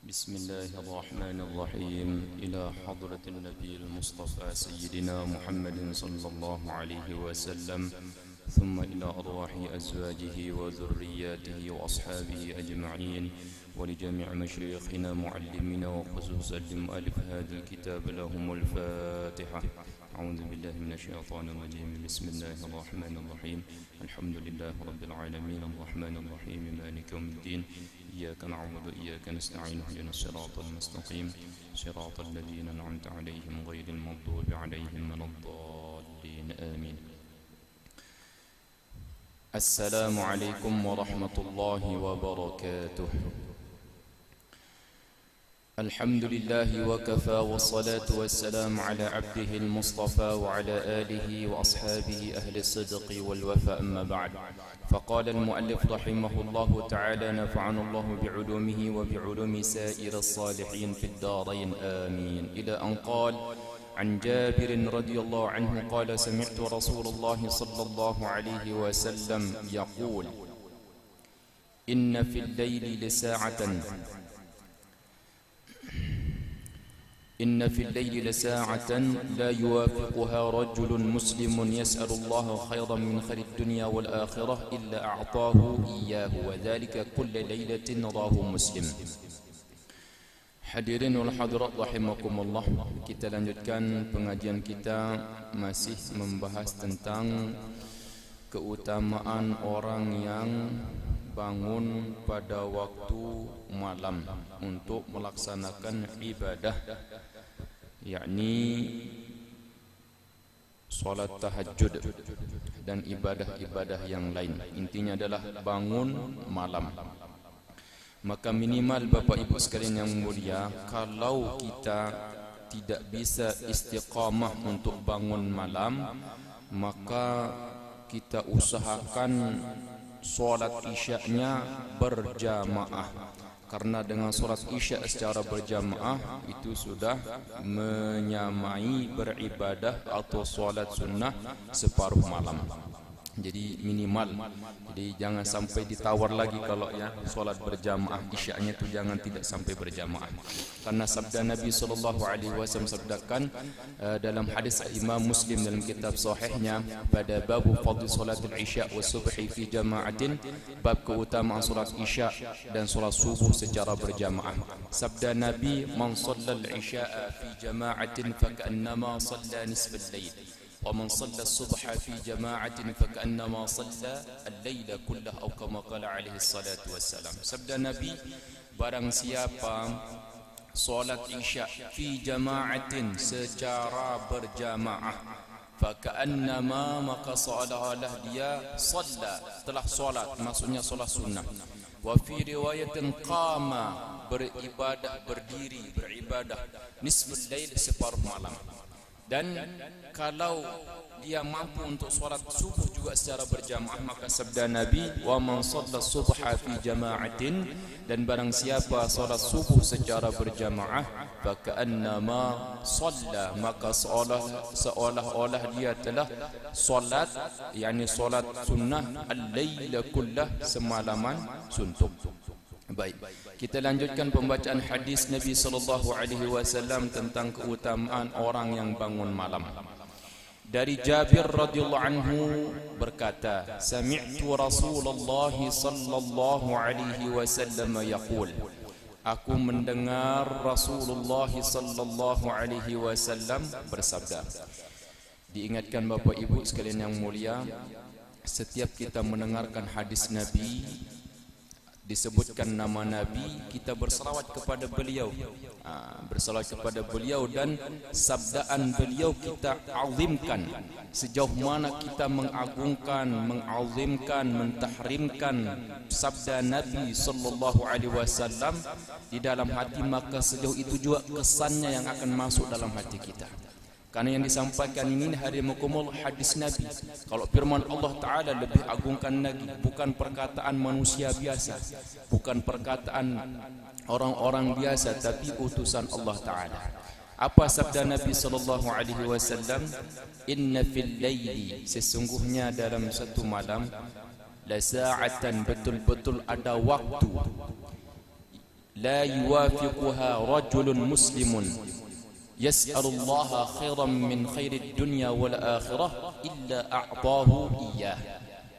بسم الله الرحمن الرحيم. إلى حضرة النبي المصطفى سيدنا محمد صلى الله عليه وسلم، ثم إلى أرواح أزواجه وذرياته وأصحابه أجمعين، ولجميع مشايخنا معلمين، وخصوصا لمؤلف هذا الكتاب لهم الفاتحة. أعوذ بالله من الشيطان الرجيم. بسم الله الرحمن الرحيم. الحمد لله رب العالمين الرحمن الرحيم مالك يوم الدين، إياك نعبد وإياك نستعين، اهدنا الصراط المستقيم صراط الذين أنعمت عليهم غير المغضوب عليهم ولا الضالين آمين. السلام عليكم ورحمة الله وبركاته. الحمد لله وكفى، والصلاة والسلام على عبده المصطفى وعلى آله وأصحابه أهل الصدق والوفاء، أما بعد. فقال المؤلف رحمه الله تعالى: نفعنا الله بعلومه وبعلوم سائر الصالحين في الدارين آمين. إلى أن قال: عن جابر رضي الله عنه قال: سمعت رسول الله صلى الله عليه وسلم يقول: إن في الليل لساعة لا يوافقها رجل مسلم يسأل الله خيرا من خير الدنيا والآخرة إلا أعطاه إياه، وذلك كل ليلة، رواه مسلم. Hadirin wal hadirat rahimakumullah, kita lanjutkan pengajian kita, masih membahas tentang keutamaan orang yang bangun pada waktu malam untuk melaksanakan ibadah, yakni solat tahajud dan ibadah-ibadah yang lain. Intinya adalah bangun malam. Maka minimal Bapak Ibu sekalian yang mulia, kalau kita tidak bisa istiqamah untuk bangun malam, maka kita usahakan solat isyaknya berjamaah. Karena dengan solat isyak secara berjamaah itu sudah menyamai beribadah atau solat sunnah separuh malam. Jadi minimal. Jadi jangan sampai ditawar lagi kalau ya solat berjamaah, isyaknya itu jangan tidak sampai berjamaah. Karena sabda Nabi SAW sabdakan dalam hadis Imam Muslim dalam kitab sahihnya pada bab fadl salatul isya wa subhi fi jama'atin, bab keutamaan solat isya dan solat subuh secara berjamaah. Sabda Nabi: man shallal isya'a fi jama'atin fa ka'annama shalla nisfal lail, ومن صلى الصبح في جماعة فكأنما صلى الليل كله، أو كما قال عليه الصلاة والسلام. Sabda Nabi, barang siapa solat isya fi jama'atin secara berjamaah, faka'annama, maka seolah-olah dia salla, telah solat, maksudnya solat sunnah. Wa fi riwayatin qama, beribadah, berdiri, beribadah, nisful lail, separuh malam. Dan kalau dia mampu untuk solat subuh juga secara berjamaah, maka sabda Nabi: wa man shalla subha fi jama'atin, dan barang siapa solat subuh secara berjamaah, fa ka'annama shalla, maka seolah-olah dia telah solat, yakni solat sunnah al-laila kullah, semalaman suntuk. Baik, kita lanjutkan pembacaan hadis Nabi SAW tentang keutamaan orang yang bangun malam. Dari Jabir radhiyallahu anhu berkata, sami'tu Rasulullah sallallahu alaihi wasallam yaqul, aku mendengar Rasulullah sallallahu alaihi wasallam bersabda. Diingatkan Bapak Ibu sekalian yang mulia, setiap kita mendengarkan hadis Nabi, disebutkan nama Nabi, kita berselawat kepada beliau, berselawat kepada beliau, dan sabdaan beliau kita azimkan. Sejauh mana kita mengagungkan, mengazimkan, mentahrimkan sabda Nabi sallallahu alaihi wasallam di dalam hati, maka sejauh itu juga kesannya yang akan masuk dalam hati kita. Karena yang disampaikan ini hadimukumullah hadis Nabi. Kalau firman Allah Ta'ala lebih agungkan lagi, bukan perkataan manusia biasa, bukan perkataan orang-orang biasa, tapi utusan Allah Ta'ala. Apa sabda Nabi SAW? Inna fil layli, sesungguhnya dalam satu malam, la sa'atan, betul-betul ada waktu, la yuwafiquha rajulun muslimun yas'alullaha khairan min khairid dunya wal akhirah illa a'tahu iyyah.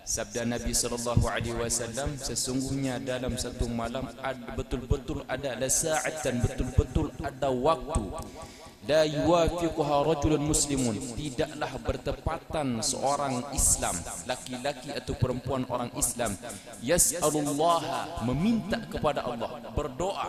Sabda Nabi sallallahu alaihi wasallam, sesungguhnya dalam satu malam betul-betul ada saatan, betul-betul ada waktu, la yuwafiquha rajulun muslimun, tidaklah bertepatan seorang Islam, laki-laki atau perempuan orang Islam, yas'alullaha, meminta kepada Allah, berdoa,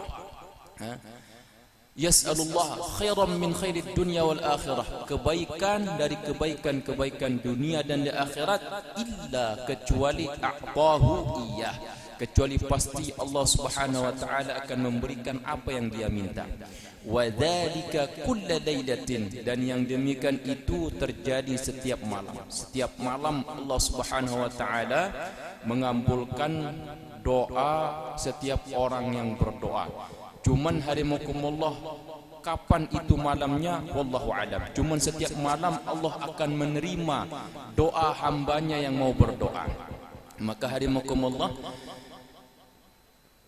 yas'alullah khairan min khairid dunya wal akhirah, kebaikan dari kebaikan-kebaikan dunia dan di akhirat, illa kecuali a'tahu iyyah, kecuali pasti Allah Subhanahu wa taala akan memberikan apa yang dia minta. Wa dzalika kulla lailatin, dan yang demikian itu terjadi setiap malam. Setiap malam Allah Subhanahu wa taala mengabulkan doa setiap orang yang berdoa. Cuman harimakumullah, kapan itu malamnya wallahu alam. Cuman setiap malam Allah akan menerima doa hambanya yang mau berdoa. Maka harimakumullah,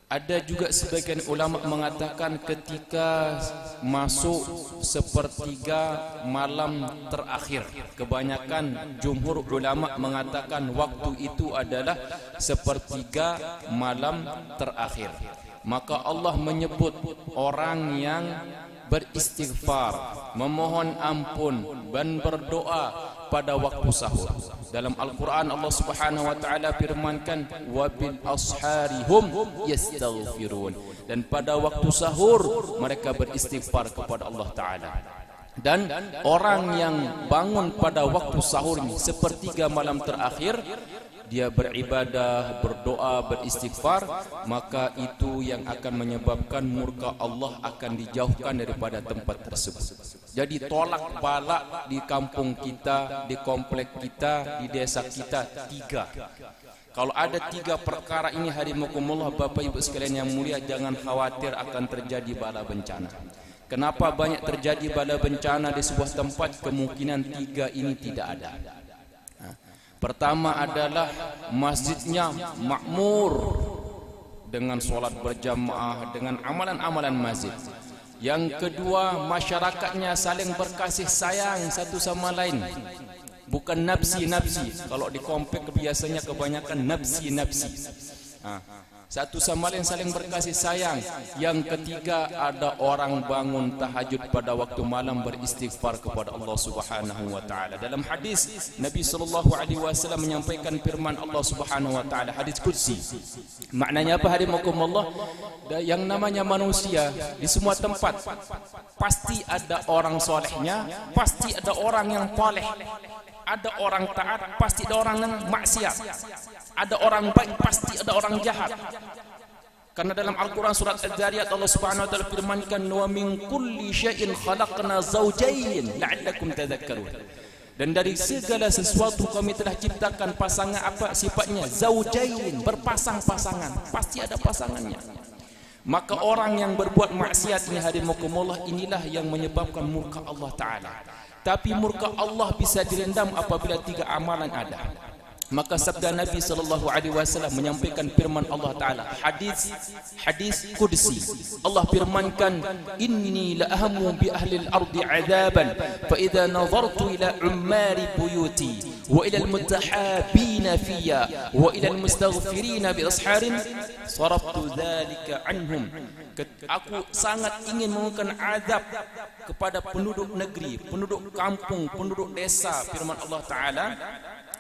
ada juga sebagian ulama mengatakan ketika masuk sepertiga malam terakhir. Kebanyakan jumhur ulama mengatakan waktu itu adalah sepertiga malam terakhir. Maka Allah menyebut orang yang beristighfar, memohon ampun dan berdoa pada waktu sahur. Dalam Al-Quran Allah Subhanahu wa taala firmankan, wa bil asharihum yastaghfirun, dan pada waktu sahur mereka beristighfar kepada Allah taala. Dan orang yang bangun pada waktu sahur ini sepertiga malam terakhir, dia beribadah, berdoa, beristighfar, maka itu yang akan menyebabkan murka Allah akan dijauhkan daripada tempat tersebut. Jadi tolak balak di kampung kita, di komplek kita, di desa kita 3. Kalau ada 3 perkara ini harimakumullah, Bapak Ibu sekalian yang mulia, jangan khawatir akan terjadi bala bencana. Kenapa banyak terjadi bala bencana di sebuah tempat? Kemungkinan 3 ini tidak ada. Pertama adalah masjidnya makmur dengan solat berjamaah, dengan amalan-amalan masjid. Yang kedua, masyarakatnya saling berkasih sayang satu sama lain, bukan nafsi-nafsi. Kalau di komplek biasanya kebanyakan nafsi-nafsi. Satu sama lain saling berkasih sayang. Yang ketiga, ada orang bangun tahajud pada waktu malam beristighfar kepada Allah Subhanahu wa taala. Dalam hadis Nabi sallallahu alaihi wasallam menyampaikan firman Allah Subhanahu wa taala, hadis qudsi. Maknanya apa hadimakumullah? Yang namanya manusia di semua tempat pasti ada orang solehnya, pasti ada orang yang toleh. Ada orang taat, pasti ada orang yang maksiat. Ada orang baik, pasti ada orang jahat. Karena dalam Al-Quran surat Al-Zariyat Allah Subhanahu wa taala firmankan, wa min kulli syai'in khalaqna zawjayn la'allakum tadhakkarun. Dan dari segala sesuatu kami telah ciptakan pasangan, apa sifatnya? Zawjayn, berpasang-pasangan. Pasti ada pasangannya. Maka orang yang berbuat maksiat ini hadimakumullah, inilah yang menyebabkan murka Allah Ta'ala. Tapi murka Allah bisa direndam apabila 3 amalan ada. Maka sabda Nabi sallallahu alaihi wasallam menyampaikan firman Allah taala, hadis qudsi. Allah firmankan, inni la ahmu bi ahli al-ardi 'adaban fa idza nazartu ila ummari buyuti wa ila al-mutahabina fiyya wa ila al-mustaghfirina bi asharin saraftu dhalika anhum. Aku sangat ingin mengurungkan azab kepada penduduk negeri, penduduk kampung, penduduk desa, firman Allah taala,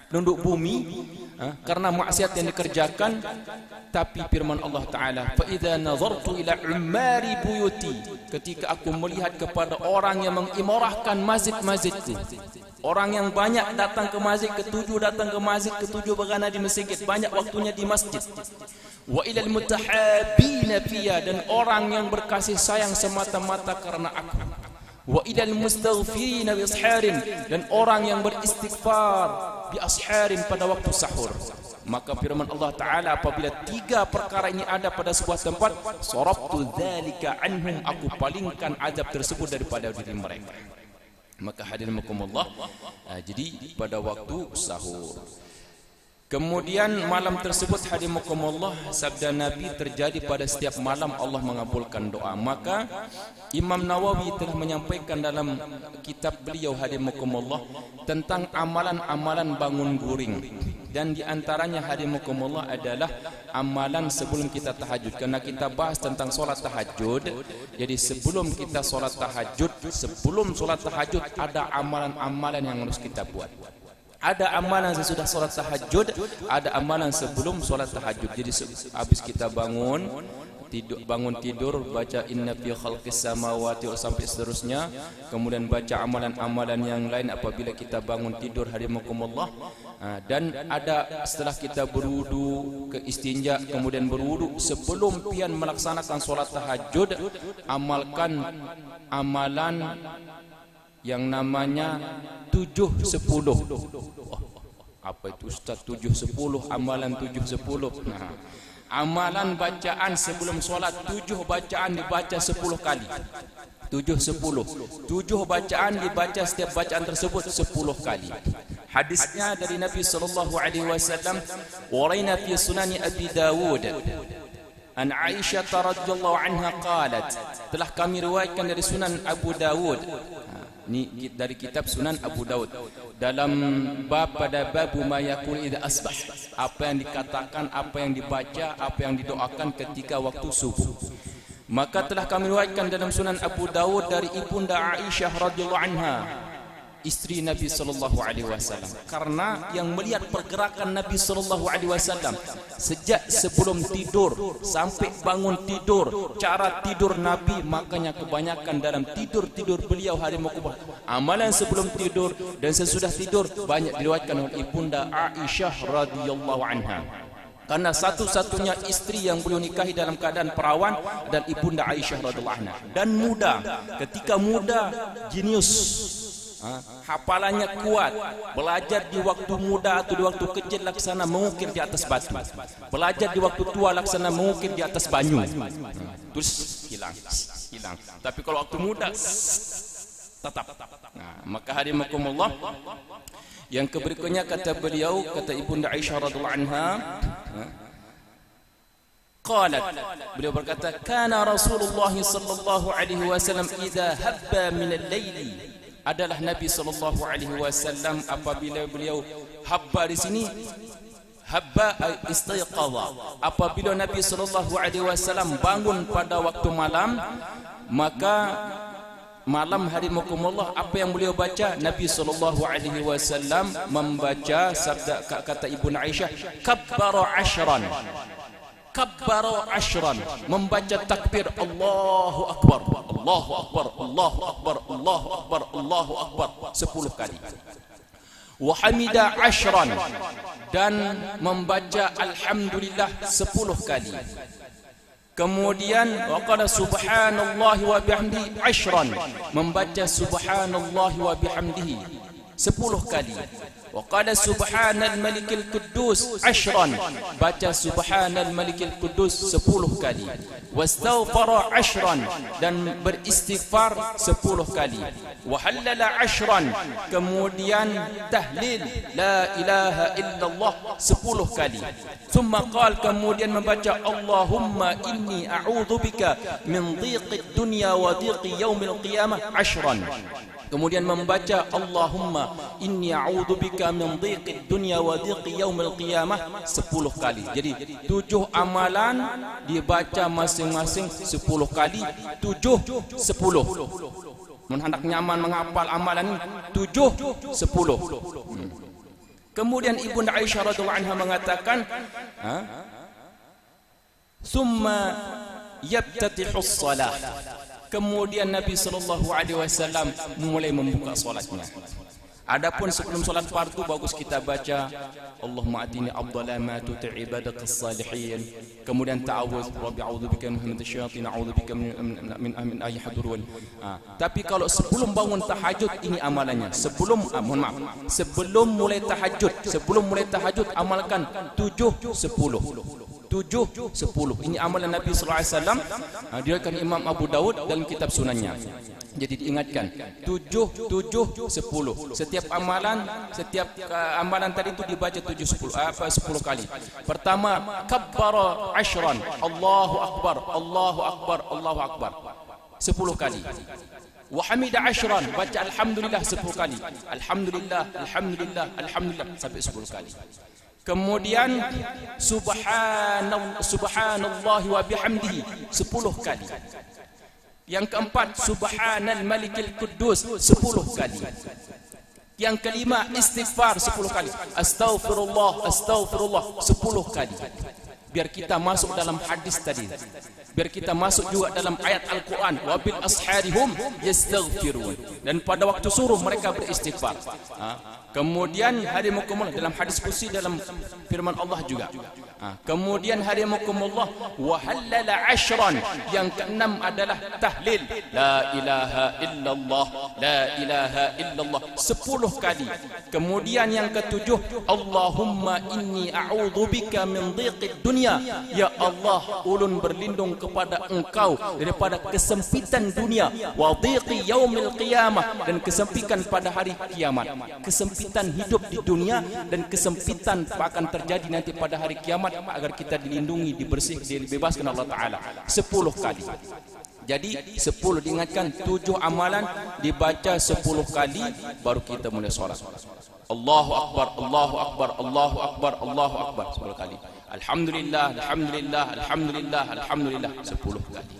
penduduk bumi, karena maksiat yang dikerjakan. Tapi firman Allah taala, fa idza nazartu ila ummari buyuti, ketika aku melihat kepada orang yang mengimarahkan masjid-masjidku, orang yang banyak datang ke masjid, ketujuh datang ke masjid, ketujuh berada di masjid, banyak waktunya di masjid. Wa ilal mutahabina fiyya, dan orang yang berkasih sayang semata-mata karena aku. Wa ilal mustaghfirina bi asharin, dan orang yang beristighfar bi asharin pada waktu sahur. Maka firman Allah taala, apabila 3 perkara ini ada pada sebuah tempat, saraftu dzalika anhum, aku palingkan azab tersebut daripada diri mereka. Maka hadirin Allah, jadi pada waktu sahur. Kemudian malam tersebut hadimukumullah, sabda Nabi terjadi pada setiap malam Allah mengabulkan doa. Maka Imam Nawawi telah menyampaikan dalam kitab beliau hadimukumullah tentang amalan-amalan bangun guring. Dan di antaranya hadimukumullah adalah amalan sebelum kita tahajud. Karena kita bahas tentang solat tahajud, jadi sebelum kita solat tahajud, sebelum solat tahajud ada amalan-amalan yang harus kita buat. Ada amalan sesudah solat tahajud, ada amalan sebelum solat tahajud. Jadi habis kita bangun tidur baca inna fi khalqis samawati sampai seterusnya. Kemudian baca amalan-amalan yang lain apabila kita bangun tidur hadimukumullah. Dan ada setelah kita berwudu ke istinja, kemudian berwudu sebelum pian melaksanakan solat tahajud, amalkan amalan yang namanya 7-10. Apa itu Ustaz 7-10? Amalan 7-10. Nah, amalan bacaan sebelum solat, 7 bacaan dibaca 10 kali. 7-10. 7 bacaan dibaca, setiap bacaan tersebut 10 kali. Hadisnya dari Nabi sallallahu alaihi wasallam, waraina fi sunani Abi Dawud an Aisyah radhiyallahu anha qalat, telah kami riwayatkan dari Sunan Abu Dawud. Ini dari kitab Sunan Abu Dawud dalam bab pada babu ma yaqul idza asbah, apa yang dikatakan, apa yang dibaca, apa yang didoakan ketika waktu subuh. Maka telah kami riwayatkan dalam Sunan Abu Dawud dari ibunda Aisyah radhiyallahu anha, istri Nabi sallallahu alaihi wasallam, karena yang melihat pergerakan Nabi sallallahu alaihi wasallam sejak sebelum tidur sampai bangun tidur, cara tidur Nabi, makanya kebanyakan dalam tidur beliau hadimukumullah, amalan sebelum tidur dan sesudah tidur banyak diriwayatkan oleh ibunda Aisyah radhiyallahu anha. Karena satu-satunya istri yang beliau nikahi dalam keadaan perawan dan ibunda Aisyah radhiyallahu anha, dan muda. Ketika muda jenius, hafalannya kuat, belajar di waktu muda atau di waktu kecil laksana mengukir di atas batu, belajar di waktu tua laksana mengukir di atas banyu, terus hilang. Tapi kalau waktu muda tetap. Maka hadimukumullah, yang berikutnya kata beliau, kata ibunda Aisyah radhiyallahu anha, qalat, beliau berkata, kana Rasulullah sallallahu alaihi wasallam idza habba min al-laili, adalah Nabi sallallahu alaihi wasallam apabila beliau habba, di sini habba istiqadha, apabila Nabi sallallahu alaihi wasallam bangun pada waktu malam, maka malam hadimukumullah apa yang beliau baca? Nabi sallallahu alaihi wasallam membaca sabda, kata ibunda Aisyah, kabbara ashran, kabbara ashran, membaca takbir Allahu akbar, Allahu akbar, Allahu akbar, Allahu akbar, Allahu akbar 10 kali. Wa hamida ashran, dan membaca alhamdulillah 10 kali. Kemudian waqala subhanallahi wa bihamdihi ashran, membaca subhanallahi wa bihamdihi 10 kali. Waqala subhanal malikil quddus ashran, baca subhanal malikil quddus 10 kali. Wastaghfara ashran, dan beristighfar 10 kali. Wa halala ashran, kemudian tahlil la ilaha illallah 10 kali. Thumma qala, kemudian membaca Allahumma inni a'udzubika min dhiqid dunya wa dhiqi yaumil qiyamah ashran. Kemudian membaca Allahumma inni a'udzubika min dhiqid dunya wa dhiqi yaumil qiyamah 10 kali. Jadi 7 amalan dibaca masing-masing 10 kali, 7 10. Mun hendak nyaman menghafal amalan ini 7 10. Kemudian ibunda Aisyah radhiyallahu anha mengatakan, summa yabtatihus salah, kemudian Nabi sallallahu alaihi wasallam mulai membuka salatnya. Adapun sebelum salat fardu bagus kita baca Allahumma atini afdala ma tuti ibadakas salihin. Kemudian ta'awuz, rabbi a'udzubika min syaitan, a'udzubika min ayyi hadurun. Tapi kalau sebelum bangun tahajud ini amalannya. Sebelum mulai tahajud amalkan 7 10. 7, 10. Ini amalan Nabi sallallahu alaihi wasallam, diriwayatkan Imam Abu Daud dalam kitab sunannya. Jadi diingatkan 7, 7, 10. Setiap amalan tadi itu dibaca 7, 10 kali. Pertama, kabbara 10, Allahu akbar, Allahu akbar, Allahu akbar, 10 kali. Wa hamida 10, baca alhamdulillah 10 kali. Alhamdulillah, alhamdulillah, alhamdulillah sampai 10 kali. Kemudian subhanallahi wa bihamdihi 10 kali. Yang keempat, subhanal malikil quddus 10 kali. Yang kelima, istighfar 10 kali. Astaghfirullah, astaghfirullah 10 kali. Biar kita masuk dalam hadis tadi. Biar kita masuk juga dalam ayat Al-Quran. Wabil asharihum yastaghfirun. Dan pada waktu suruh mereka beristighfar. Kemudian hadimukumullah dalam hadis kursi, dalam firman Allah juga. Kemudian hadimukumullah wa halala 10. Yang keenam adalah tahlil. La ilaha illallah, la ilaha illallah 10 kali. Kemudian yang ketujuh, Allahumma inni a'udzubika min dhiqid dunya. Ya Allah, ulun berlindung kepada Engkau daripada kesempitan dunia, wa dhiqi yaumil qiyamah, dan kesempitan pada hari kiamat. Kesempitan hidup di dunia dan kesempitan akan terjadi nanti pada hari kiamat, agar kita dilindungi, dibebaskan Allah Ta'ala 10 kali. Jadi 10 diingatkan, 7 amalan dibaca 10 kali, baru kita mulai solat. Allahu Akbar, Allahu Akbar, Allahu Akbar, Allahu Akbar 10 kali. Alhamdulillah, Alhamdulillah, Alhamdulillah, Alhamdulillah 10 kali.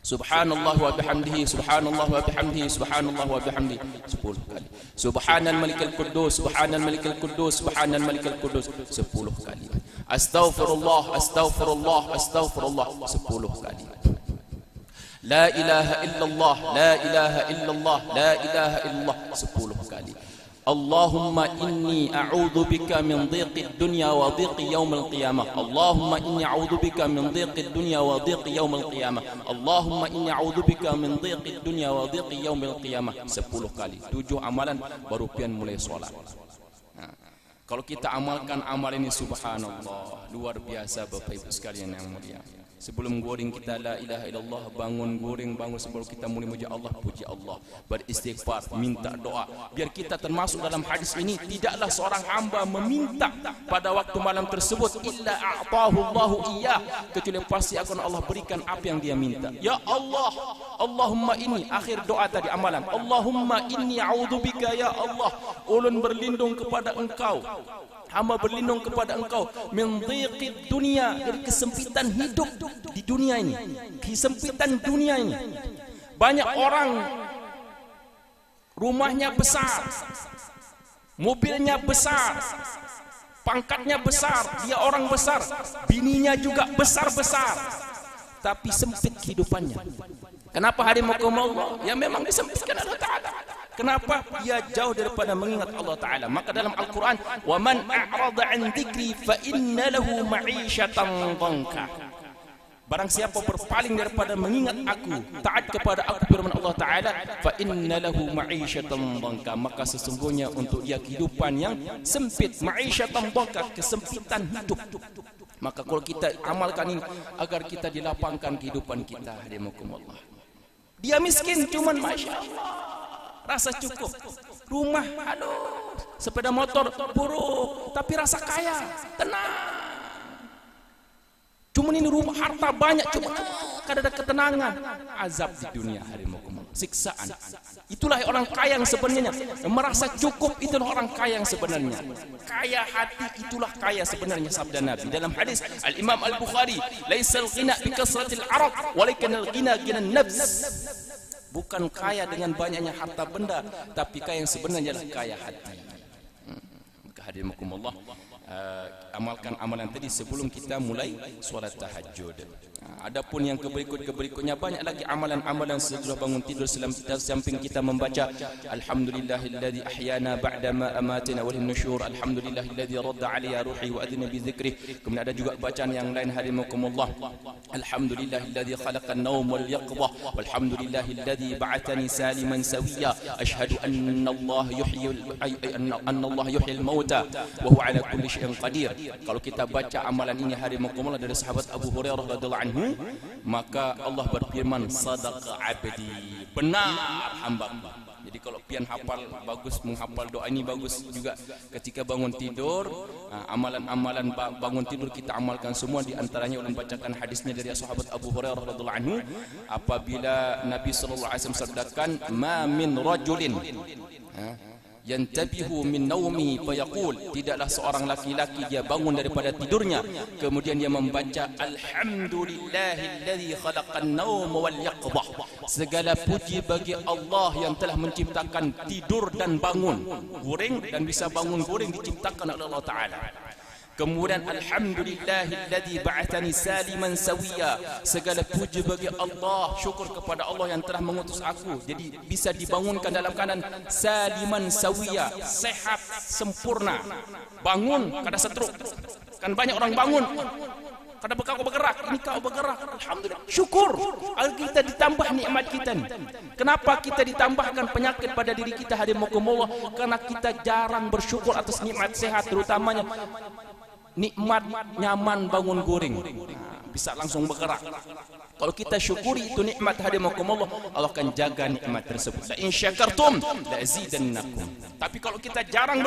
Subhanallah wa bihamdihi, Subhanallah wa bihamdihi, Subhanallah wa bihamdihi 10 kali. Subhanal malikal quddus, Subhanal malikal quddus, Subhanal malikal quddus 10 kali. Astaghfirullah, Astaghfirullah, Astaghfirullah 10 kali. La ilaha illallah, la ilaha illallah, la ilaha illallah 10 kali. Allahumma inni a'udzubika min dhiqid dunya wa dhiqi yaumil qiyamah. Allahumma inni a'udzubika min dhiqid dunya wa dhiqi yaumil qiyamah. Allahumma inni a'udzubika min dhiqid dunya wa dhiqi yaumil qiyamah 10 kali. 7 amalan baru pian mulai solat. Kalau kita amalkan amal ini, subhanallah, luar biasa Bapak Ibu sekalian yang mulia. Sebelum goreng kita la ilaha illallah, bangun goreng, bangun sebelum kita mulai muji Allah, puji Allah, beristighfar, minta doa. Biar kita termasuk dalam hadis ini, tidaklah seorang hamba meminta pada waktu malam tersebut illa a'tahu Allahu iyyah, kecuali pasti akan Allah berikan apa yang dia minta. Ya Allah, Allahumma inni, akhir doa tadi amalan, Allahumma inni a'udzubika ya Allah, ulun berlindung kepada Engkau, hamba berlindung kepada Engkau min dhiqid dunia, dari kesempitan hidup di dunia ini, kesempitan dunia ini. Banyak orang rumahnya besar, mobilnya besar, pangkatnya besar, dia orang besar, bininya juga besar-besar, tapi sempit kehidupannya. Kenapa hadimukumullah? Ya memang disempitkan Allah Ta'ala. Kenapa? Dia jauh daripada mengingat Allah Ta'ala. Maka dalam Al-Quran, wa man a'rada an dzikri fa inna lahu ma'isyatan dhanka. Barang siapa berpaling daripada mengingat aku, taat kepada aku, firman Allah Ta'ala, fa inna lahu ma'isyatan dhanka, maka sesungguhnya untuk dia kehidupan yang sempit. Ma'isyatan dhanka, kesempitan hidup. Maka kalau kita amalkan ini, agar kita dilapangkan kehidupan kita, hadimukumullah. Dia miskin cuman masya Allah, rasa cukup, rumah aduh, sepeda motor buruk, tapi rasa kaya, tenang. Cuman ini rumah harta banyak, cuma kada ada ketenangan. Azab di dunia, hadimukumullah, siksaan. Itulah orang kaya yang sebenarnya, merasa cukup. Itulah orang kaya yang sebenarnya, kaya hati. Itulah kaya sebenarnya, sabda Nabi dalam hadis Al-Imam Al-Bukhari, laisal ghina bi kasratil araq walakin al-ghina ghinan nafs. Bukan kaya dengan banyaknya harta benda, tapi kaya yang sebenarnya adalah kaya hati. Maka hadimukumullah, amalkan amalan tadi sebelum kita mulai solat tahajud. Adapun yang keberikutnya banyak lagi amalan-amalan setelah bangun tidur, samping kita membaca alhamdulillahilladzi ahyana ba'dama amatana wa linusyur, alhamdulillahilladzi radda 'alayya ruhi wa adna bi dzikrih. Kemudian ada juga bacaan yang lain, hadimukumullah, alhamdulillahilladzi khalaqan nawm wal yaqdha, walhamdulillahilladzi ba'athani saliman sawiyya, asyhadu anna Allah yuhyil mauta mauta wa huwa ala kulli syai'in qadir. Kalau kita baca amalan ini hari muqamal dari sahabat Abu Hurairah radhiyallahu anhu, maka Allah berfirman, sadaqa abdi, benar hamba. Jadi kalau pian hafal bagus, menghafal doa ini bagus juga ketika bangun tidur. Amalan-amalan bangun tidur kita amalkan semua, di antaranya ulun bacakan hadisnya dari sahabat Abu Hurairah radhiyallahu anhu, apabila Nabi sallallahu alaihi wasallam sabdakan, ma min rajulin yantabihu min naumi fayaqul, tidaklah seorang laki-laki dia bangun daripada tidurnya kemudian dia membaca alhamdulillahilladzi khalaqan nauma wal yaqdha, segala puji bagi Allah yang telah menciptakan tidur dan bangun, guring dan bisa bangun guring diciptakan oleh Allah Taala. Kemudian alhamdulillahilladzi ba'athani saliman sawiya, segala puji bagi Allah, syukur kepada Allah yang telah mengutus aku, jadi bisa dibangunkan dalam keadaan saliman sawiya, sehat sempurna. Bangun kada setruk. Kan banyak orang bangun kada kau bergerak, ini kau bergerak, alhamdulillah, syukur. Agar kita ditambah nikmat kita ni. Kenapa kita ditambahkan penyakit pada diri kita hadimakumullah? Karena kita jarang bersyukur atas nikmat sehat, terutamanya nikmat nyaman bangun guring, bisa langsung bergerak. Kalau kita syukuri itu nikmat hadimakumullah, Allah akan jaga nikmat tersebut. La in syakartum la azidannakum. Tapi kalau kita jarang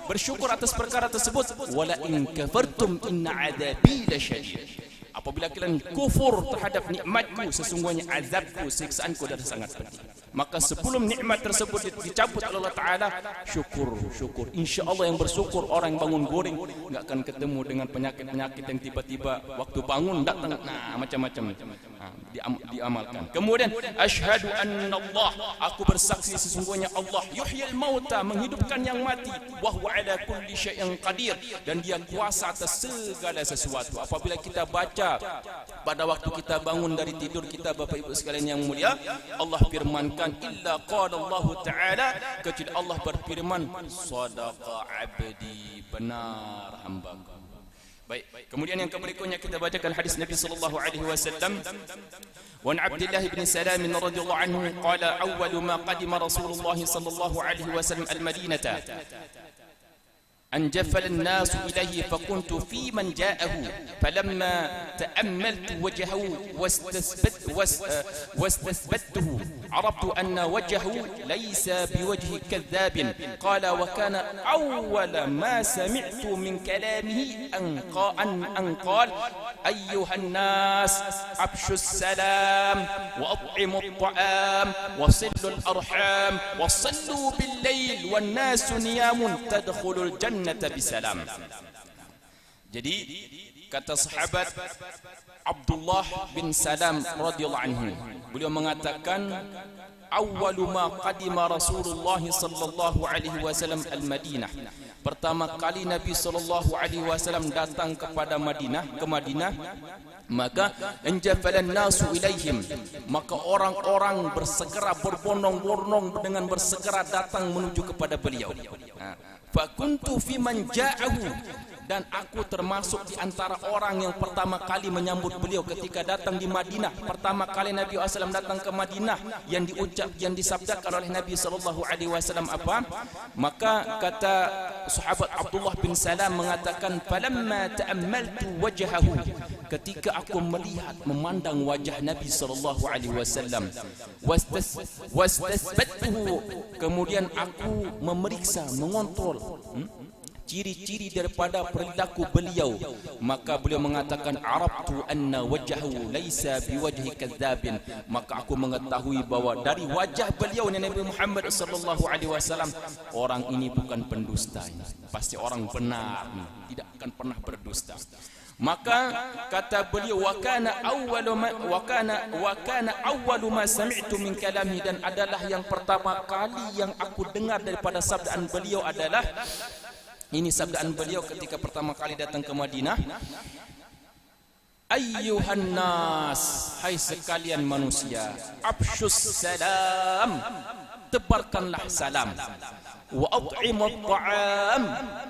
bersyukur atas perkara tersebut, wala in kafartum inna adabi lasyadid. Apabila kalian kufur terhadap nikmatku, sesungguhnya azabku, siksaanku adalah sangat pedih. Maka sebelum nikmat tersebut dicabut oleh Allah Ta'ala, syukur. InsyaAllah yang bersyukur, orang yang bangun guring enggak akan ketemu dengan penyakit-penyakit yang tiba-tiba waktu bangun datang, macam-macam diamalkan. Kemudian asyhadu anna Allah, aku bersaksi sesungguhnya Allah yuhyil mauta, menghidupkan yang mati, wa huwa ala kulli syai'in qadir, dan dia kuasa atas segala sesuatu. Apabila kita baca pada waktu kita bangun dari tidur kita, Bapak Ibu sekalian yang mulia, Allah firmankan illa qala Allah Ta'ala, kecuali Allah berfirman sadaqa abdi, benar hamba-Ku. Baik, kemudian yang berikutnya kita bacakan hadis Nabi sallallahu alaihi wasallam. Wa an Abdullah bin Salam radhiyallahu anhu qala awwalu ma qadima Rasulullah sallallahu alaihi wasallam al-Madinata أنجفل الناس إليه فكنت في من جاءه فلما تأملت وجهه واستثبته عرفت أن وجهه ليس بوجه كذاب قال وكان أول ما سمعت من كلامه أن قال أيها الناس أفشوا السلام وأطعموا الطعام وصلوا الأرحام وصلوا بالليل والناس نيام تدخل الجنة bisalam. Jadi kata sahabat Abdullah bin Salam radhiyallahu anhu, beliau mengatakan awwalu ma qadima Rasulullah sallallahu alaihi wasallam al-Madinah, pertama kali Nabi sallallahu alaihi wasallam datang ke Madinah, maka anjafalan nasu ilaihim, maka orang-orang bersegera berbondong-bondong dengan bersegera datang menuju kepada beliau. Fakuntu fi man ja'ahu, dan aku termasuk di antara orang yang pertama kali menyambut beliau ketika datang di Madinah. Pertama kali Nabi SAW datang ke Madinah, yang disabdakan oleh Nabi SAW apa? Maka kata sahabat Abdullah bin Salam mengatakan, falamma ta'ammaltu wajhahu, ketika aku melihat memandang wajah Nabi SAW, wastasbattuhu, kemudian aku memeriksa, mengontrol ciri-ciri daripada perilaku beliau, maka beliau mengatakan arabtu anna wajhahu laisa biwajhi kadzabin, maka aku mengetahui bahwa dari wajah beliau Nabi Muhammad sallallahu alaihi wasallam, orang ini bukan pendusta, pasti orang benar, tidak akan pernah berdusta. Maka kata beliau wa kana awwalu ma sami'tu min kalami, dan adalah yang pertama kali yang aku dengar daripada sabdaan beliau adalah ini sabdaan beliau ketika pertama kali datang ke Madinah, ayyuhan nas, hai sekalian manusia, afshus salam, tebarkanlah salam, wa at'imut ta'am,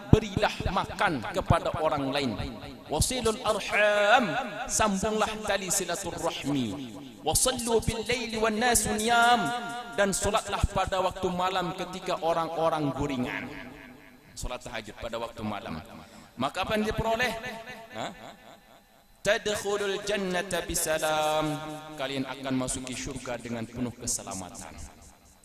berilah makan kepada orang lain, wasilul arham, sambunglah tali silaturrahmi, wasallu bil laili wan nasu niyam, dan solatlah pada waktu malam ketika orang-orang guringan. solat tahajud pada waktu malam. Maka apa yang diperoleh? Tadkhulul jannata bisalam, kalian akan masuki syurga dengan penuh keselamatan.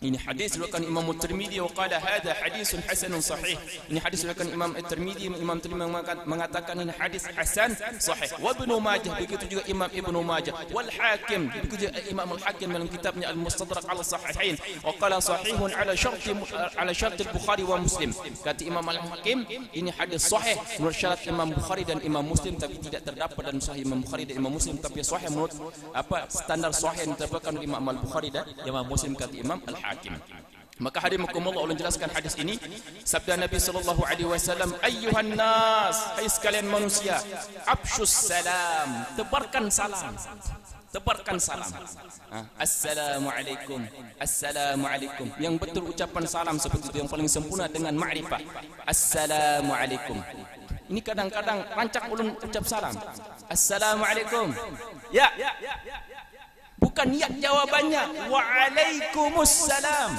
Ini hadis diriwayatkan Imam Tirmizi wa qala hadha hadisun hasanun sahih. Ini hadis diriwayatkan Imam Tirmizi, Imam Tirmizi mengatakan ini hadis hasan sahih. Wa Ibnu Majah, begitu juga Imam Ibnu Majah, wal Hakim, begitu juga Imam Al-Hakim dalam kitabnya Al-Mustadrak ala Sahihain, wa qala sahihun ala syart al-Bukhari wa Muslim. Kata Imam Al-Hakim, ini hadis sahih menurut syarat Imam Bukhari dan Imam Muslim, tapi tidak terdapat dalam sahih Imam Bukhari dan Imam Muslim, tapi sahih menurut standar sahih yang diterapkan oleh Imam Al-Bukhari dan Imam Muslim, kata Imam Al-Hakim. Maka hadimakumullah, ulun jelaskan hadis ini. Sabda Nabi sallallahu alaihi wasallam, ayyuhan nas, hai sekalian manusia, absyus salam, tebarkan salam. Tebarkan salam. Assalamualaikum, assalamualaikum. Yang betul ucapan salam seperti itu, yang paling sempurna dengan ma'rifah. Assalamualaikum. Ini kadang-kadang rancak ulun ucap salam. Assalamualaikum. Ya. Bukan niat jawabannya waalaikumsalam.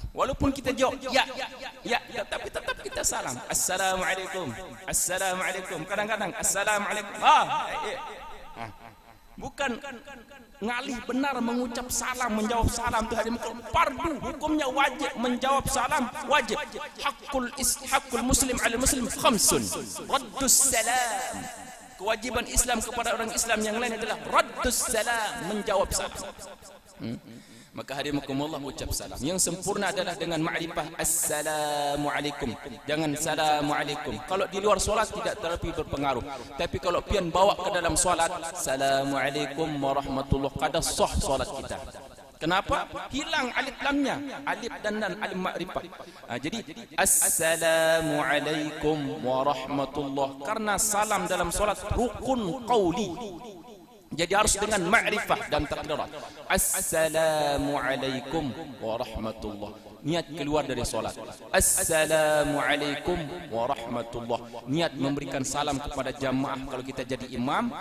Walaupun kita jawab ya, tapi tetap kita salam. Assalamualaikum. Assalamualaikum. Kadang-kadang assalamualaikum. Bukan ngalih benar mengucap salam, menjawab salam itu hanya fardu, hukumnya wajib menjawab salam, wajib. Hakul muslim 'ala muslim khamsun. Raddus salam. Kewajiban Islam kepada orang Islam yang lain adalah raddus salam, menjawab salam. Maka hadimakumullah, ucap salam yang sempurna adalah dengan ma'rifah assalamualaikum. Jangan assalamualaikum. Kalau di luar solat tidak terlalu berpengaruh, tapi kalau pian bawa ke dalam solat, assalamualaikum warahmatullahi, kada sah solat kita. Kenapa? Hilang alif lamnya, alif dan lam, alif ma'rifah. Jadi assalamualaikum warahmatullahi, karena salam dalam solat rukun qauli. Jadi harus dengan ma'rifah dan takdirat. Assalamualaikum warahmatullahi. Niat keluar dari solat. Assalamualaikum warahmatullahi. Niat memberikan salam kepada jamaah kalau kita jadi imam,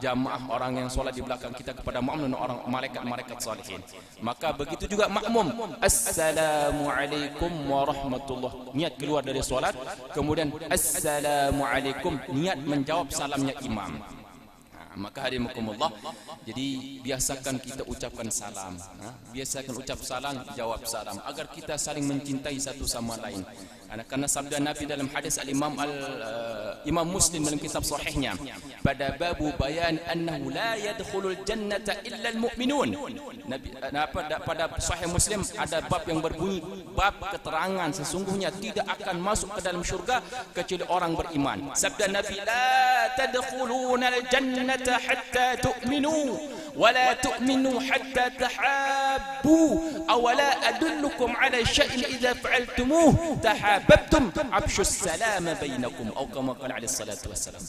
jamaah orang yang solat di belakang kita, kepada makmum dan orang malaikat-malaikat salihin. Maka begitu juga makmum. Assalamualaikum warahmatullahi. Niat keluar dari solat, kemudian assalamualaikum, niat menjawab salamnya imam. Maka hadimakumullah, jadi biasakan kita ucapkan salam, biasakan ucap salam, jawab salam, agar kita saling mencintai satu sama lain. Karena sabda Nabi dalam hadis Imam Muslim dalam kitab sahihnya, pada babu bayan annahu la yadkhulul jannata illa almu'minun. Nabi pada sahih Muslim ada bab yang berbunyi bab keterangan sesungguhnya tidak akan masuk ke dalam syurga kecuali orang beriman. Sabda Nabi, la tadkhulunal jannata hatta tu'minu ولا تؤمنوا حتى تحابوا أولا أدلكم على شيء إذا فعلتموه تحاببتم عفشوا السلام بينكم أو كما قال عليه الصلاة والسلام.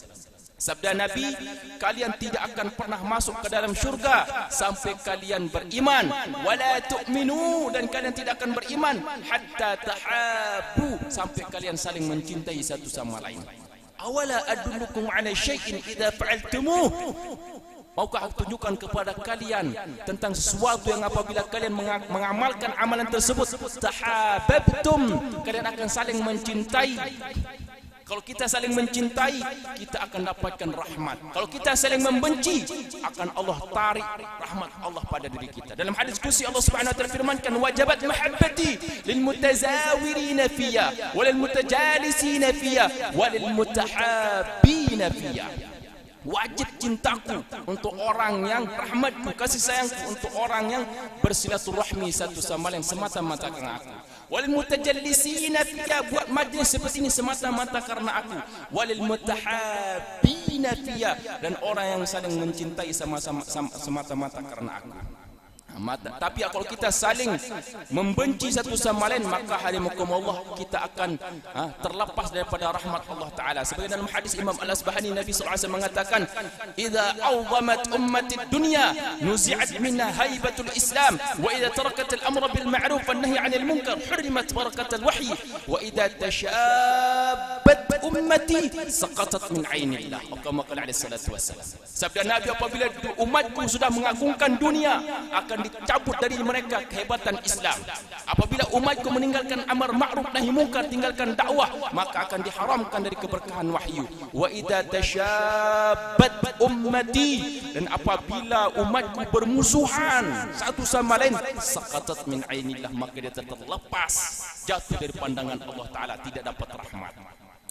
Sabda Nabi, kalian tidak akan pernah masuk ke dalam syurga sampai kalian beriman. Wala tu'minu, dan kalian tidak akan beriman hatta tahabu, sampai kalian saling mencintai satu sama lain. Awala adullukum ala syai'in idza fa'altumuh. Maukah aku tunjukkan kepada kalian tentang sesuatu yang apabila kalian mengamalkan amalan tersebut, tahabbtum, kalian akan saling mencintai. Kalau kita saling mencintai, kita akan dapatkan rahmat. Kalau kita saling membenci, akan Allah tarik rahmat Allah pada diri kita. Dalam hadis qudsi Allah Subhanahu wa taala firmankan, wajabat mahabbati lil mutazawirina fiyya wal mutajalisina fiyya wal mutahabbina fiyya. Wajib cintaku untuk orang yang rahmatku, kasih sayangku untuk orang yang bersilaturahmi satu sama lain semata-mata karena aku. Walil mutajallisina fiyya, buat majlis seperti ini semata-mata karena aku. Walil mutahabbina fiyya, dan orang yang saling mencintai semata-mata karena aku. Tapi kalau kita saling membenci satu sama lain, maka hadimakumullah, kita akan terlepas daripada rahmat Allah Ta'ala. Sebagai dalam hadis Imam Al-Asbahani, Nabi SAW mengatakan, idza awzamat ummati dunya nuzi'at minha haibatul Islam, wa idza tarakat al-amra bil ma'ruf wan nahy 'anil munkar hurrimat barakatul wahyi, wa idza tashabbat ummati saqatat min ainillah. Kama qala alaihi salatu wassalam. Sabda Nabi, apabila umatku sudah mengagungkan dunia, akan dicabut dari mereka kehebatan Islam. Apabila umatku meninggalkan amar ma'ruf nahi munkar, tinggalkan dakwah, maka akan diharamkan dari keberkahan wahyu. Wa idza tashabbat ummati, dan apabila umatku bermusuhan satu sama lain, saqatat min ainillah, maka dia terlepas, jatuh dari pandangan Allah Ta'ala, tidak dapat rahmat.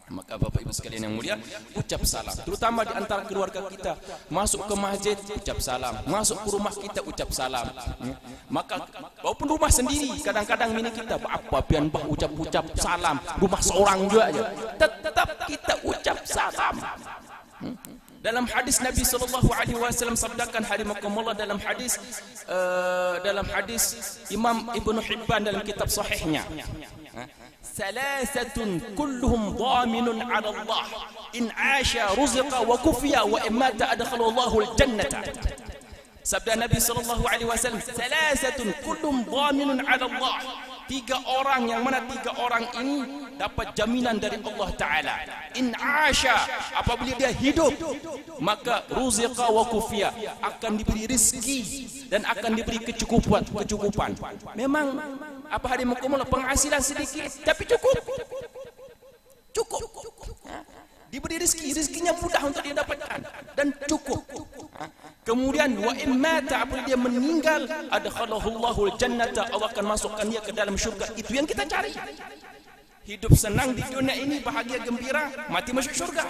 Maka Bapak Ibu sekalian yang mulia, ucap salam, terutama di antara keluarga kita. Masuk ke masjid, ucap salam. Masuk ke rumah kita, ucap salam. Maka walaupun rumah sendiri, kadang-kadang ini kita apa pian bah ucap-ucap salam, rumah seorang juga aja, tetap kita ucap salam. Dalam hadis Nabi SAW sabdakan hadimakumullah, dalam hadis Imam Ibnu Hibban dalam kitab sahihnya, salasatun kulluhum dhaminun 'ala Allah, in 'asha ruziqa wa kufiya wa in mata adkhalahu Allahu al-jannata. Sabda Nabi SAW, salasatun kulluhum dhaminun 'ala Allah. Tiga orang, yang mana tiga orang ini dapat jaminan dari Allah Ta'ala. In asha, apabila dia hidup, maka ruziqa wa kufiya, akan diberi rezeki dan akan diberi kecukupan. Memang apa hari mukumullah, penghasilan sedikit tapi cukup. Diberi rezeki, rezekinya mudah untuk dia dapatkan dan cukup. Kemudian wa immata, apabila dia meninggal, adkhalahu Allahul jannata, Allah akan masukkan dia ke dalam syurga. Itu yang kita cari. Hidup senang di dunia ini, bahagia gembira, mati masuk syurga.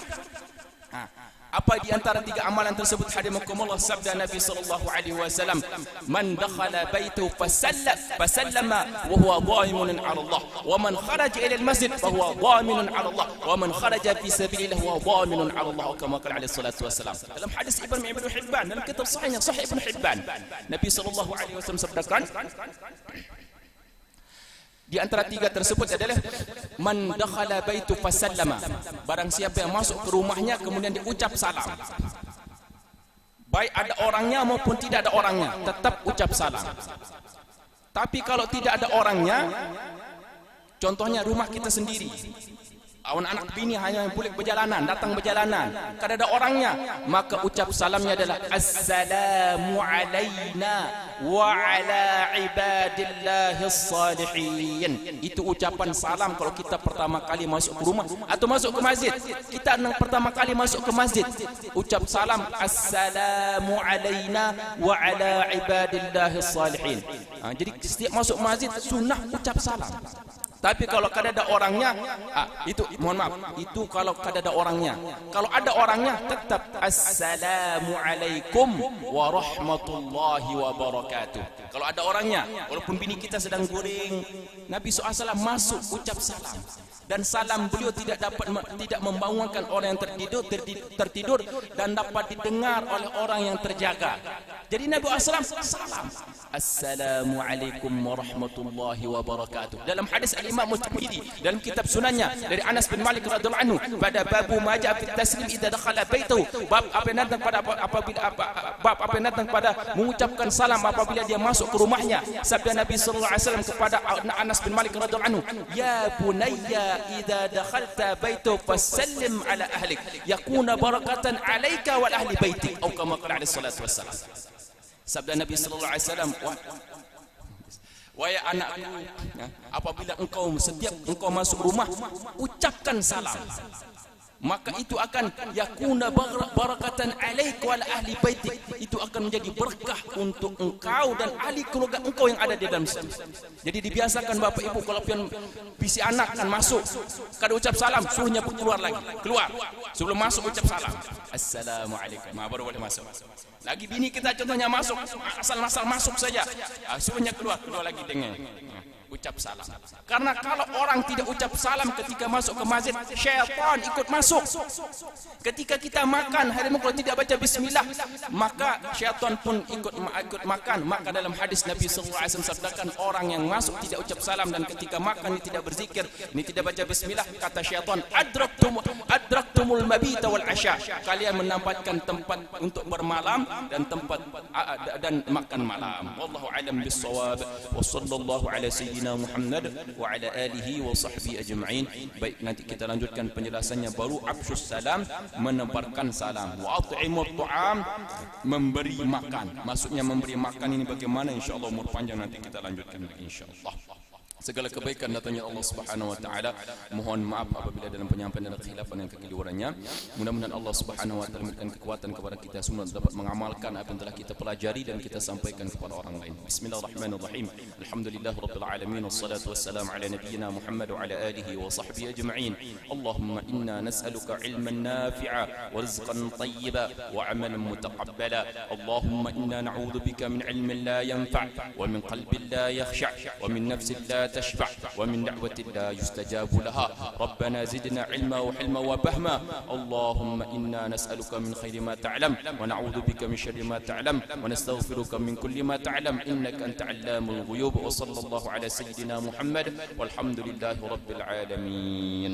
Apa di antara tiga amalan tersebut hadimakumullah? Sabda Nabi SAW, man dakhala baitahu fasallama wa huwa dhaminun 'ala Allah, wa man kharaja ila al-masjid fa huwa dhaminun 'ala Allah, wa man kharaja fi sabilillah huwa dhaminun 'ala Allah, kama qala alaihi salatu wassalam. Dalam hadis Ibnu Hibban dalam kitab sahihnya, Sahih Ibnu Hibban, Nabi SAW sabdakan, di antara tiga tersebut adalah man dakhala baitu fasallama, barang siapa yang masuk ke rumahnya kemudian diucap salam, baik ada orangnya maupun tidak ada orangnya, tetap ucap salam. Tapi kalau tidak ada orangnya, contohnya rumah kita sendiri, anak bini hanya boleh berjalanan, datang berjalanan, kada ada orangnya, maka ucap salamnya adalah assalamu alaina wa ala ibadillahis salihin. Itu ucapan salam kalau kita pertama kali masuk ke rumah atau masuk ke masjid. Kita pertama kali masuk ke masjid, ucap salam assalamu alaina wa ala ibadillahis salihin. Jadi setiap masuk masjid sunnah ucap salam. Tapi kalau kada ada orangnya, itu mohon maaf, itu kalau kada ada orangnya. Kalau ada orangnya, tetap assalamu alaikum warahmatullahi wabarakatuh. Kalau ada orangnya, walaupun bini kita sedang goreng, Nabi SAW masuk ucap salam. Dan salam beliau tidak membangunkan orang yang tertidur dan dapat didengar oleh orang yang terjaga. Jadi Nabi SAW salam, assalamu alaikum warahmatullahi wabarakatuh. Dalam hadis Al-Imam Tirmidzi dalam kitab sunannya dari Anas bin Malik radhiyallahu anhu, pada babu ma ja'a fi taslim idza dakhala baitahu, bab apa yang datang pada mengucapkan salam apabila dia masuk ke rumahnya. Sabda Nabi sallallahu alaihi wasallam kepada Anas bin Malik radhiyallahu anhu, ya bunayya idza dakhalta baitahu fasallim ala ahlik yakuna barakatan alayka wal ahli baitik, atau kama qala alaihi salatu wassalam. Sabda Nabi sallallahu alaihi wasallam, wahai anakku, apabila setiap engkau masuk rumah, ucapkan salam, maka itu akan yakuna barakatan alaik wal ahli baitik, itu akan menjadi berkah untuk engkau dan ahli keluarga engkau yang ada di dalam situ. Jadi dibiasakan Bapak Ibu, kalau pian bisi anak kan masuk, kada ucap salam, suruhnya keluar lagi, keluar sebelum masuk ucap salam, assalamualaikum, baru boleh masuk. Lagi bini kita contohnya masuk, asal masuk saja, suruhnya keluar lagi dengan ucap salam. Karena kalau orang tidak ucap salam ketika masuk ke masjid, syaitan ikut masuk. Ketika kita makan, kalau tidak baca bismillah, maka syaitan pun ikut makan. Maka dalam hadis Nabi SAW sabdakan, orang yang masuk tidak ucap salam dan ketika makan ini tidak berzikir, ini tidak baca bismillah, kata syaitan, adraktumul mabita wal asya, kalian mendapatkan tempat untuk bermalam dan tempat dan makan malam. Wallahu a'lam bissawab. Wa sallallahu ala sayyidina sayyidina Muhammad wa ala alihi wa sahbihi ajma'in. Baik, nanti kita lanjutkan penjelasannya. Baru afsyus salam, menebarkan salam. Wa at'imut ta'am, memberi makan. Maksudnya memberi makan ini bagaimana, insyaallah umur panjang nanti kita lanjutkan lagi insyaallah. Segala kebaikan datangnya Allah Subhanahu wa taala. Mohon maaf apabila dalam penyampaian ada khilafan dan kekeliruannya. Mudah-mudahan Allah Subhanahu wa taala memberikan kekuatan kepada kita semua dapat mengamalkan apa yang telah kita pelajari dan kita sampaikan kepada orang lain. Bismillahirrahmanirrahim. Alhamdulillahirabbil alamin wassalatu wassalamu ala nabiyyina Muhammad wa ala alihi wa sahbihi ajma'in. Allahumma inna nas'aluka ilman nafi'a wa rizqan tayyiba wa 'amalan mutaqabbala. Allahumma inna na'udzu bika min ilmin la yanfa' wa min qalbin la yakhsha' wa min nafsin la تشفع ومن دعوة لا يستجاب لها. ربنا زدنا علما وحلما وفهما. اللهم إنا نسألك من خير ما تعلم ونعوذ بك من شر ما تعلم ونستغفرك من كل ما تعلم إنك أنت علام الغيوب. وصلى الله على سيدنا محمد والحمد لله رب العالمين.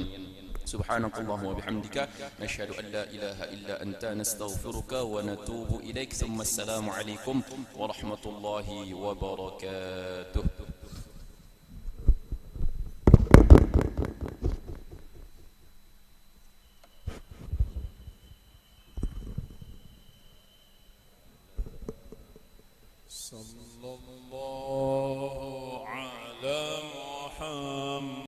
سبحانك اللهم وبحمدك نشهد أن لا إله إلا أنت نستغفرك ونتوب إليك. ثم السلام عليكم ورحمة الله وبركاته. صلى الله على